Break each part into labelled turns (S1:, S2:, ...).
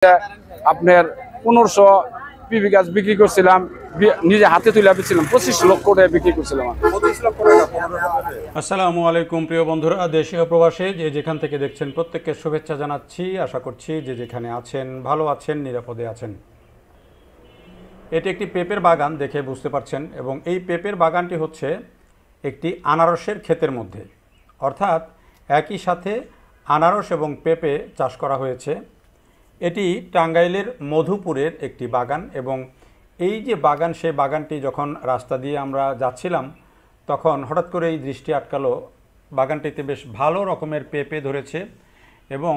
S1: আপনার 1500 পিপি গাছ বিক্রি করছিলাম, নিজে হাতে তুলে বেচছিলাম, 25 লক্ষ টাকা বিক্রি করছিলাম।
S2: আসসালামু আলাইকুম প্রিয় বন্ধুরা, দেশে ও প্রবাসে যে যেখান থেকে দেখছেন প্রত্যেককে শুভেচ্ছা জানাচ্ছি। আশা করছি যে যেখানে আছেন ভালো আছেন, নিরাপদে আছেন। এটি একটি পেঁপের বাগান দেখে বুঝতে পারছেন, এবং এই পেঁপের বাগানটি হচ্ছে একটি আনারসের ক্ষেতের মধ্যে, অর্থাৎ একই সাথে আনারস এবং পেঁপে চাষ করা হয়েছে। এটি টাঙ্গাইলের মধুপুরের একটি বাগান, এবং এই যে বাগান, সেই বাগানটি যখন রাস্তা দিয়ে আমরা যাচ্ছিলাম তখন হঠাৎ করে এই দৃষ্টি আটকালো। বাগানটিতে বেশ ভালো রকমের পেঁপে ধরেছে এবং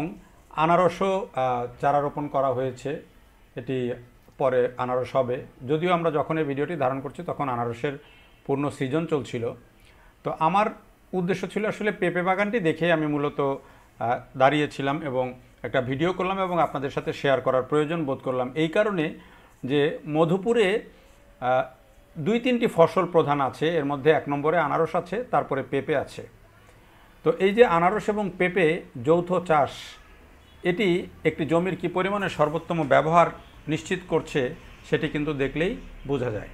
S2: আনারসও চারা রোপণ করা হয়েছে। এটি পরে আনারস হবে, যদিও আমরা যখন এই ভিডিওটি ধারণ করছি তখন আনারসের পূর্ণ সিজন চলছিল। তো আমার উদ্দেশ্য ছিল আসলে পেঁপে বাগানটি দেখে আমি মূলত দাঁড়িয়েছিলাম এবং একটা ভিডিও করলাম এবং আপনাদের সাথে শেয়ার করার প্রয়োজন বোধ করলাম এই কারণে যে মধুপুরে 2-3টি ফসল প্রধান আছে। এর মধ্যে 1 নম্বরে আনারস আছে, তারপরে পেঁপে আছে। তো এই যে আনারস এবং পেঁপে যৌথ চাষ, এটি একটি জমির কী পরিমাণে সর্বোত্তম ব্যবহার নিশ্চিত করছে সেটি কিন্তু দেখলেই বোঝা যায়।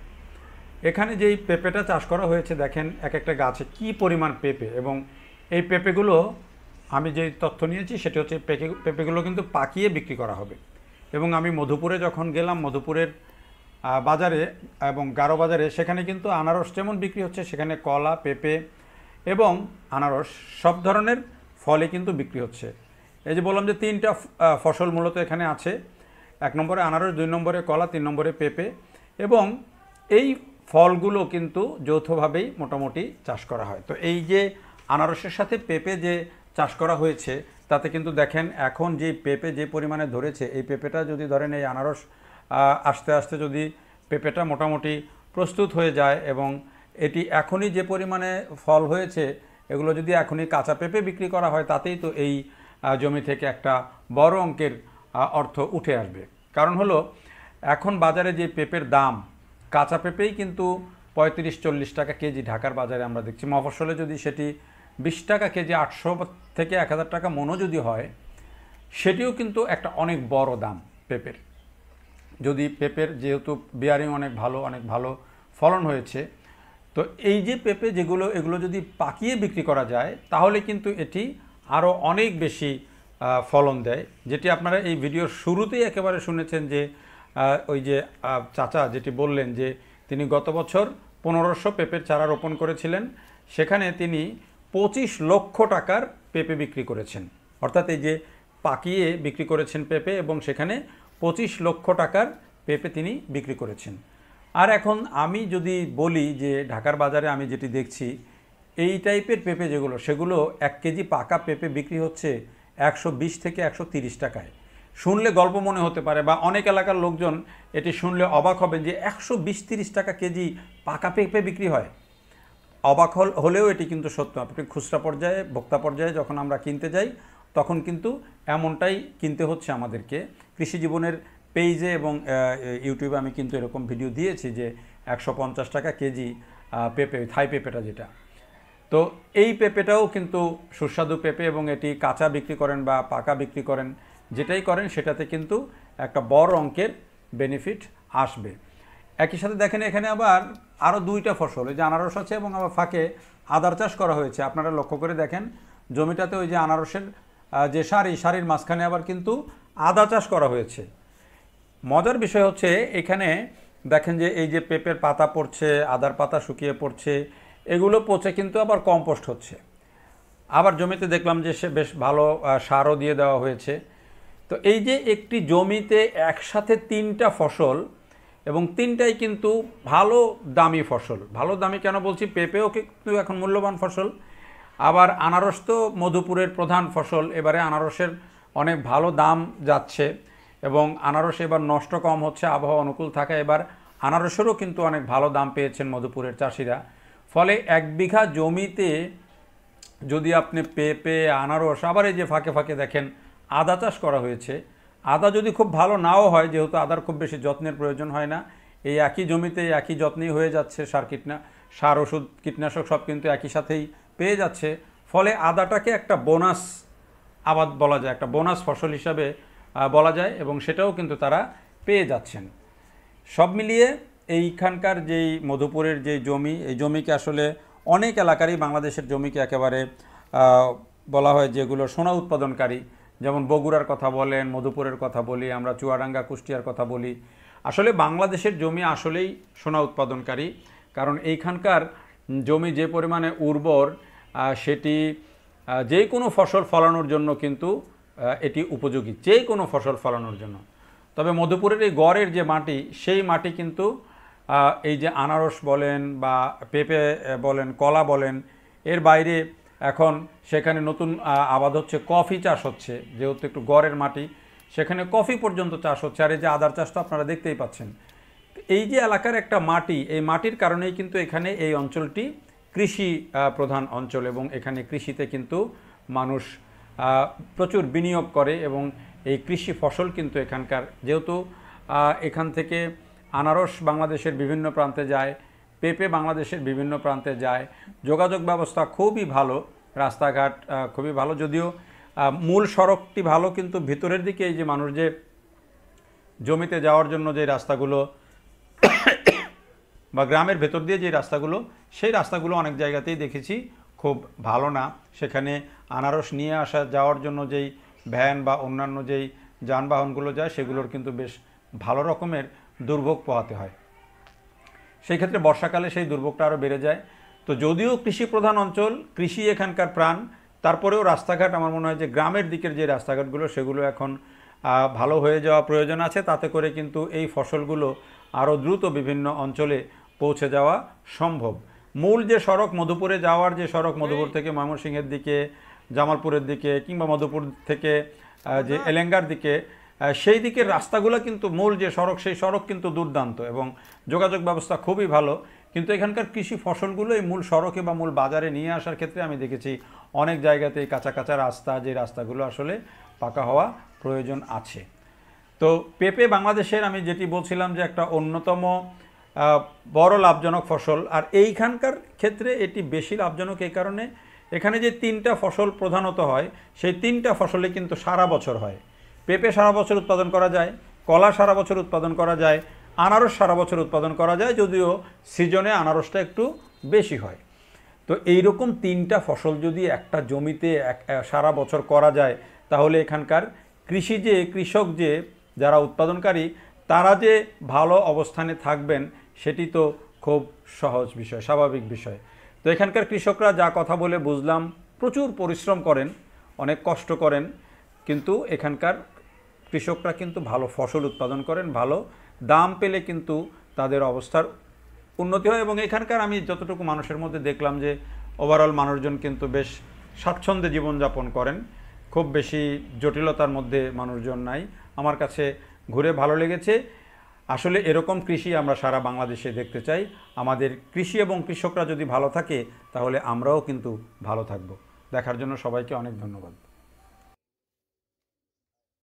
S2: এখানে যেই পেঁপেটা চাষ করা হয়েছে দেখেন এক একটা গাছে কি পরিমাণ পেঁপে, এবং এই পেঁপেগুলো আমি যে তথ্য নিয়েছি সেটি হচ্ছে পেঁপেগুলো কিন্তু পাকিয়ে বিক্রি করা হবে। এবং আমি মধুপুরে যখন গেলাম, মধুপুরের বাজারে এবং গারো বাজারে, সেখানে কিন্তু আনারস যেমন বিক্রি হচ্ছে, সেখানে কলা, পেঁপে এবং আনারস সব ধরনের ফলই কিন্তু বিক্রি হচ্ছে। এই যে বললাম যে 3টা ফসল মূলত এখানে আছে, 1 নম্বরে আনারস, 2 নম্বরে কলা, 3 নম্বরে পেঁপে, এবং এই ফলগুলো কিন্তু যৌথভাবেই মোটামুটি চাষ করা হয়। তো এই যে আনারসের সাথে পেঁপে যে চাষ করা হয়েছে তাতে কিন্তু দেখেন এখন যে পেঁপে যে পরিমাণে ধরেছে, এই পেঁপেটা যদি ধরেন এই আনারস আস্তে আস্তে যদি পেঁপেটা মোটামুটি প্রস্তুত হয়ে যায় এবং এটি এখনই যে পরিমাণে ফল হয়েছে, এগুলো যদি এখনই কাঁচা পেঁপে বিক্রি করা হয় তাতেই তো এই জমি থেকে একটা বড় অঙ্কের অর্থ উঠে আসবে। কারণ হলো এখন বাজারে যে পেঁপের দাম, কাঁচা পেঁপেই কিন্তু 35-40 টাকা কেজি ঢাকার বাজারে আমরা দেখছি। মফস্বলে যদি সেটি 20 টাকা কেজি, 800 থেকে 1000 টাকা মনও যদি হয়, সেটিও কিন্তু একটা অনেক বড় দাম পেঁপের। যদি পেঁপের যেহেতু বিয়ারিং অনেক ভালো ফলন হয়েছে, তো এই যে পেঁপে যেগুলো, এগুলো যদি পাকিয়ে বিক্রি করা যায় তাহলে কিন্তু এটি আরও অনেক বেশি ফলন দেয়। যেটি আপনারা এই ভিডিওর শুরুতেই একেবারে শুনেছেন যে ওই যে চাচা যেটি বললেন যে তিনি গত বছর 1500 পেঁপের চারা রোপণ করেছিলেন, সেখানে তিনি 25 লক্ষ টাকার পেঁপে বিক্রি করেছেন। অর্থাৎ এই যে পাকিয়ে বিক্রি করেছেন পেঁপে, এবং সেখানে 25 লক্ষ টাকার পেঁপে তিনি বিক্রি করেছেন। আর এখন আমি যদি বলি যে ঢাকার বাজারে আমি যেটি দেখছি, এই টাইপের পেঁপে যেগুলো, সেগুলো 1 কেজি পাকা পেঁপে বিক্রি হচ্ছে 120 থেকে 130 টাকায়। শুনলে গল্প মনে হতে পারে, বা অনেক এলাকার লোকজন এটি শুনলে অবাক হবেন যে 120-30 টাকা কেজি পাকা পেঁপে বিক্রি হয়। অবাক হলেও এটি কিন্তু সত্য। আপনি খুচরা পর্যায়ে, ভোক্তা পর্যায়ে যখন আমরা কিনতে যাই তখন কিন্তু এমনটাই কিনতে হচ্ছে আমাদেরকে। কৃষি জীবনের পেজে এবং ইউটিউবে আমি কিন্তু এরকম ভিডিও দিয়েছি যে 150 টাকা কেজি পেঁপে, থাই পেঁপেটা যেটা। তো এই পেঁপেটাও কিন্তু সুস্বাদু পেঁপে, এবং এটি কাঁচা বিক্রি করেন বা পাকা বিক্রি করেন, যেটাই করেন সেটাতে কিন্তু একটা বড় অঙ্কের বেনিফিট আসবে। একই সাথে দেখেন এখানে আবার আরও 2টা ফসল, এই যে আনারস আছে এবং আবার ফাঁকে আদার চাষ করা হয়েছে। আপনারা লক্ষ্য করে দেখেন জমিটাতে ওই যে আনারসের যে সারির মাঝখানে আবার কিন্তু আদা চাষ করা হয়েছে। মজার বিষয় হচ্ছে এখানে দেখেন যে এই যে পেঁপের পাতা পড়ছে, আদার পাতা শুকিয়ে পড়ছে, এগুলো পচে কিন্তু আবার কম্পোস্ট হচ্ছে। আবার জমিতে দেখলাম যে সে বেশ ভালো সারও দিয়ে দেওয়া হয়েছে। তো এই যে একটি জমিতে একসাথে 3টা ফসল, এবং 3টাই কিন্তু ভালো দামি ফসল। ভালো দামি কেন বলছি, পেঁপেও কিন্তু এখন মূল্যবান ফসল, আবার আনারস তো মধুপুরের প্রধান ফসল। এবারে আনারসের অনেক ভালো দাম যাচ্ছে, এবং আনারস এবার নষ্ট কম হচ্ছে, আবহাওয়া অনুকূল থাকা। এবার আনারসেরও কিন্তু অনেক ভালো দাম পেয়েছেন মধুপুরের চাষিরা। ফলে 1 বিঘা জমিতে যদি আপনি পেঁপে, আনারস, আবার এই যে ফাঁকে ফাঁকে দেখেন আদা চাষ করা হয়েছে। আদা যদি খুব ভালো নাও হয়, যেহেতু আদার খুব বেশি যত্নের প্রয়োজন হয় না, এই একই জমিতে একই যত্নেই হয়ে যাচ্ছে, সার ওষুধ কীটনাশক সব কিন্তু একই সাথেই পেয়ে যাচ্ছে। ফলে আদাটাকে একটা বোনাস আবাদ বলা যায়, একটা বোনাস ফসল হিসাবে বলা যায়, এবং সেটাও কিন্তু তারা পেয়ে যাচ্ছেন। সব মিলিয়ে এইখানকার যেই মধুপুরের যে জমি, এই জমিকে আসলে অনেক এলাকারই বাংলাদেশের জমিকে একেবারে বলা হয় যেগুলো সোনা উৎপাদনকারী, যেমন বগুড়ার কথা বলেন, মধুপুরের কথা বলি, আমরা চুয়াডাঙ্গা কুষ্টিয়ার কথা বলি। আসলে বাংলাদেশের জমি আসলেই সোনা উৎপাদনকারী, কারণ এইখানকার জমি যে পরিমাণে উর্বর, সেটি যে কোনো ফসল ফলানোর জন্য কিন্তু এটি উপযোগী, যে কোনো ফসল ফলানোর জন্য। তবে মধুপুরের এই গড়ের যে মাটি, সেই মাটি কিন্তু এই যে আনারস বলেন বা পেঁপে বলেন, কলা বলেন, এর বাইরে এখন সেখানে নতুন আবাদ হচ্ছে, কফি চাষ হচ্ছে, যেহেতু একটু গড়ের মাটি, সেখানে কফি পর্যন্ত চাষ হচ্ছে। আর এই যে আদার চাষ তো আপনারা দেখতেই পাচ্ছেন। এই যে এলাকার একটা মাটি, এই মাটির কারণেই কিন্তু এখানে এই অঞ্চলটি কৃষি প্রধান অঞ্চল, এবং এখানে কৃষিতে কিন্তু মানুষ প্রচুর বিনিয়োগ করে, এবং এই কৃষি ফসল কিন্তু এখানকার, যেহেতু এখান থেকে আনারস বাংলাদেশের বিভিন্ন প্রান্তে যায়, পেঁপে বাংলাদেশের বিভিন্ন প্রান্তে যায়, যোগাযোগ ব্যবস্থা খুবই ভালো, রাস্তাঘাট খুবই ভালো, যদিও মূল সড়কটি ভালো, কিন্তু ভিতরের দিকে এই যে মানুষ যে জমিতে যাওয়ার জন্য যে রাস্তাগুলো বা গ্রামের ভেতর দিয়ে যে রাস্তাগুলো, সেই রাস্তাগুলো অনেক জায়গাতেই দেখেছি খুব ভালো না। সেখানে আনারস নিয়ে আসা যাওয়ার জন্য যেই ভ্যান বা অন্যান্য যেই যানবাহনগুলো যায়, সেগুলোর কিন্তু বেশ ভালো রকমের দুর্ভোগ পোহাতে হয়। সেই ক্ষেত্রে বর্ষাকালে সেই দুর্ভোগটা আরও বেড়ে যায়। তো যদিও কৃষি প্রধান অঞ্চল, কৃষি এখানকার প্রাণ, তারপরেও রাস্তাঘাট আমার মনে হয় যে গ্রামের দিকের যে রাস্তাঘাটগুলো, সেগুলো এখন ভালো হয়ে যাওয়া প্রয়োজন আছে, তাতে করে কিন্তু এই ফসলগুলো আরও দ্রুত বিভিন্ন অঞ্চলে পৌঁছে যাওয়া সম্ভব। মূল যে সড়ক, মধুপুরে যাওয়ার যে সড়ক, মধুপুর থেকে ময়মনসিংহের দিকে, জামালপুরের দিকে, কিংবা মধুপুর থেকে যে এলেঙ্গার দিকে, সেই দিকের রাস্তাগুলো কিন্তু, মূল যে সড়ক, সেই সড়ক কিন্তু দুর্দান্ত এবং যোগাযোগ ব্যবস্থা খুবই ভালো। কিন্তু এখানকার কৃষি ফসলগুলো এই মূল সড়কে বা মূল বাজারে নিয়ে আসার ক্ষেত্রে আমি দেখেছি অনেক জায়গাতেই কাঁচা কাঁচা রাস্তা, যে রাস্তাগুলো আসলে পাকা হওয়া প্রয়োজন আছে। তো পেঁপে বাংলাদেশের, আমি যেটি বলছিলাম, যে একটা অন্যতম বড় লাভজনক ফসল। আর এইখানকার ক্ষেত্রে এটি বেশি লাভজনক এই কারণে, এখানে যে 3টা ফসল প্রধানত হয়, সেই 3টা ফসলে কিন্তু সারা বছর হয়। পেঁপে সারা বছর উৎপাদন করা যায়, কলা সারা বছর উৎপাদন করা যায়, আনারস সারা বছর উৎপাদন করা যায়, যদিও সিজনে আনারসটা একটু বেশি হয়। তো এইরকম 3টা ফসল যদি একটা জমিতে সারা বছর করা যায়, তাহলে এখানকার কৃষক যে যারা উৎপাদনকারী, তারা যে ভালো অবস্থানে থাকবেন, সেটি তো খুব সহজ বিষয়, স্বাভাবিক বিষয়। তো এখানকার কৃষকরা, যা কথা বলে বুঝলাম, প্রচুর পরিশ্রম করেন, অনেক কষ্ট করেন, কিন্তু এখানকার কৃষকরা কিন্তু ভালো ফসল উৎপাদন করেন, ভালো দাম পেলে কিন্তু তাদের অবস্থার উন্নতি হয়। এবং এখানকার আমি যতটুকু মানুষের মধ্যে দেখলাম, যে ওভারঅল মানুষজন কিন্তু বেশ স্বাচ্ছন্দ্যে জীবনযাপন করেন, খুব বেশি জটিলতার মধ্যে মানুষজন নাই। আমার কাছে ঘুরে ভালো লেগেছে। আসলে এরকম কৃষি আমরা সারা বাংলাদেশে দেখতে চাই। আমাদের কৃষি এবং কৃষকরা যদি ভালো থাকে, তাহলে আমরাও কিন্তু ভালো থাকব। দেখার জন্য সবাইকে অনেক ধন্যবাদ।